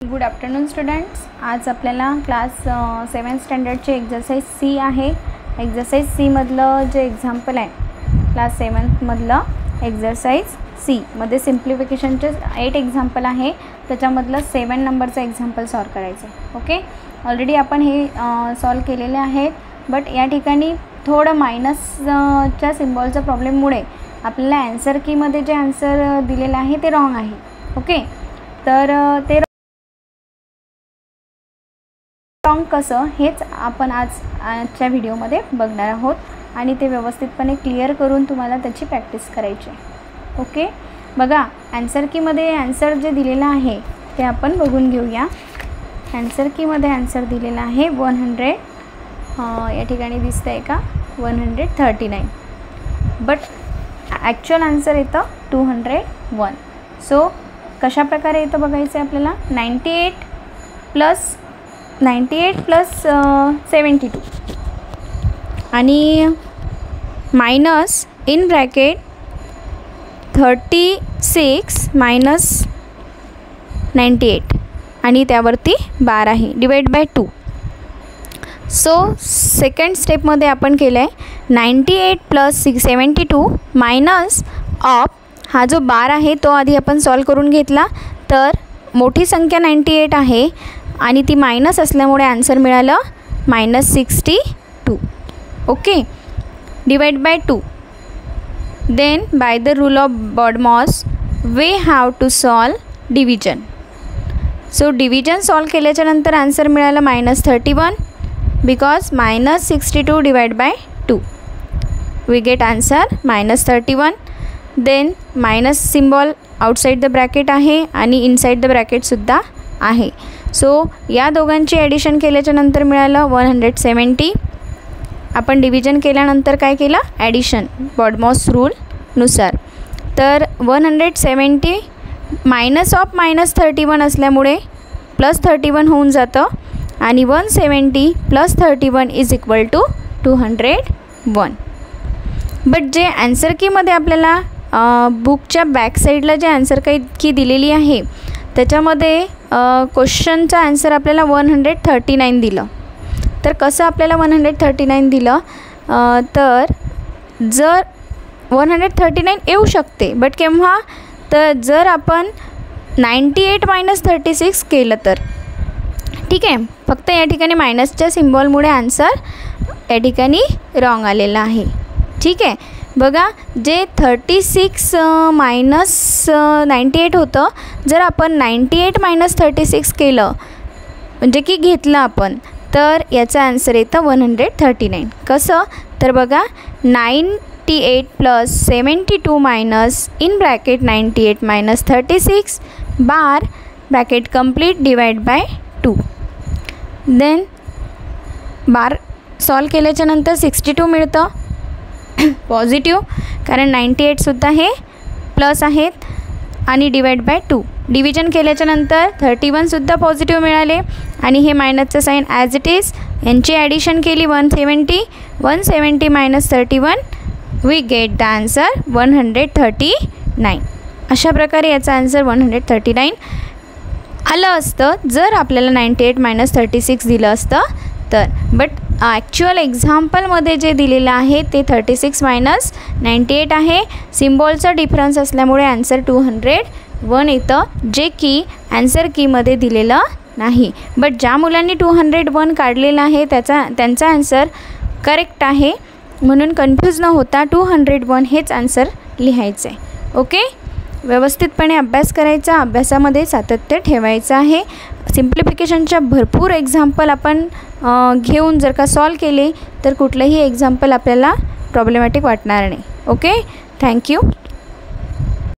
Good afternoon students. आज आपल्याला class 7 स्टँडर्डचे exercise C आहे. एक्झरसाइज सी मधलं जे एक्झाम्पल आहे क्लास 7 मधलं एक्झरसाइज सी मध्ये सिम्प्लिफिकेशनचे 8 एक्झाम्पल आहे. त्याच्यामधलं 7 नंबरचं एक्झाम्पल सॉल्व करायचं आहे. ओके, ऑलरेडी आपण हे सॉल्व केलेले आहेत, बट या ठिकाणी थोडं मायनसच्या सिम्बॉलच्या प्रॉब्लेममुळे आपल्याला ॲन्सर कीमध्ये जे आन्सर दिलेलं आहे ते रॉंग आहे. ओके, तर ते रॉंग कसं हेच आपण आजच्या व्हिडिओमध्ये बघणार आहोत आणि ते व्यवस्थितपणे क्लिअर करून तुम्हाला त्याची प्रॅक्टिस करायची आहे. ओके, बघा ॲन्सर कीमध्ये ॲन्सर जे दिलेलं आहे ते आपण बघून घेऊया. ॲन्सर कीमध्ये ॲन्सर दिलेला आहे 100, या ठिकाणी दिसतं आहे का 139, बट ॲक्च्युअल आन्सर येतं 201. सो कशाप्रकारे येतं बघायचं आहे आपल्याला. 98 प्लस 72 आणि मायनस इन ब्रॅकेट 36 मायनस 98 आणि त्यावरती 12 आहे डिवाइड बाय 2. सो सेकंड स्टेपमध्ये आपण केलं आहे 98 प्लस 72 मायनस ऑफ हा जो 12 आहे तो आधी आपण सॉल्व करून घेतला. तर मोठी संख्या 98 आहे आणि ती मायनस असल्यामुळे आन्सर मिळालं -62. Okay, divide by 2. Then by the rule of BODMAS we have to solve division. So division solve केल्याच्या नंतर आन्सर मिळालं -31 because -62 divide by 2 we get answer -31. Then minus symbol outside the bracket आहे आणि inside the ब्रॅकेटसुद्धा आहे. So या दोघांची addition केल्याच्या नंतर मिळालं 170. आपण डिव्हिजन केल्यानंतर काय केलं, ॲडिशन बॉडमॉस रूलनुसार. तर 170 मायनस ऑफ -31 असल्यामुळे +31 होऊन जातं आणि 170 + 31 इज इक्वल टू 201. बट जे ॲन्सर कीमध्ये आपल्याला बुकच्या बॅकसाईडला जे ॲन्सर की दिलेली आहे त्याच्यामध्ये क्वेश्चनचा आन्सर आपल्याला 139 दिलं. तर कसं आपल्याला 139 दिलं, तर जर 139 येऊ शकते बट केव्हा, तर जर आपण 98 - 36 केलं तर ठीक आहे. फक्त या ठिकाणी मायनसच्या सिम्बॉलमुळे आन्सर या ठिकाणी रॉंग आलेला आहे. ठीक आहे, बघा जे 36 मायनस 98 होतं, जर आपण 98 - 36 केलं म्हणजे की घेतलं आपण, तर याचा आन्सर येतं 139. कसं, तर बघा 98 + 72 minus in bracket 98 - 36 bar bracket complete divide by 2. Then bar solve केल्याच्या नंतर 62 मिळतं पॉझिटिव्ह, कारण 98सुद्धा हे प्लस आहेत आणि डिवाइड बाय 2. डिव्हिजन केल्याच्या नंतर 31सुद्धा पॉझिटिव्ह मिळाले आणि हे मायनसचं साईन ॲज इट इज. यांची ॲडिशन केली 170 - 31 वी गेट द आन्सर 139. अशा प्रकारे याचा आन्सर 139 आलं असतं जर आपल्याला 98 - 36 दिलं असतं तर. बट ॲक्च्युअल एक्झाम्पलमध्ये जे दिलेलं आहे ते 36 - 98 आहे. सिम्बॉलचा डिफरन्स असल्यामुळे आन्सर 201 येतं, जे की ॲन्सर कीमध्ये दिलेलं नाही. बट ज्या मुलांनी 201 काढलेलं आहे त्यांचा आन्सर करेक्ट आहे, म्हणून कन्फ्यूज न होता 201 हेच आन्सर लिहायचं आहे. ओके, व्यवस्थितपणे अभ्यास करायचा, अभ्यासामध्ये सातत्य ठेवायचं आहे. सिम्प्लिफिकेशनच्या भरपूर एक्झाम्पल आपण घेऊन जर का सॉल्व केले तर कुठलंही एक्झाम्पल आपल्याला प्रॉब्लेमॅटिक वाटणार नाही. Okay, thank you.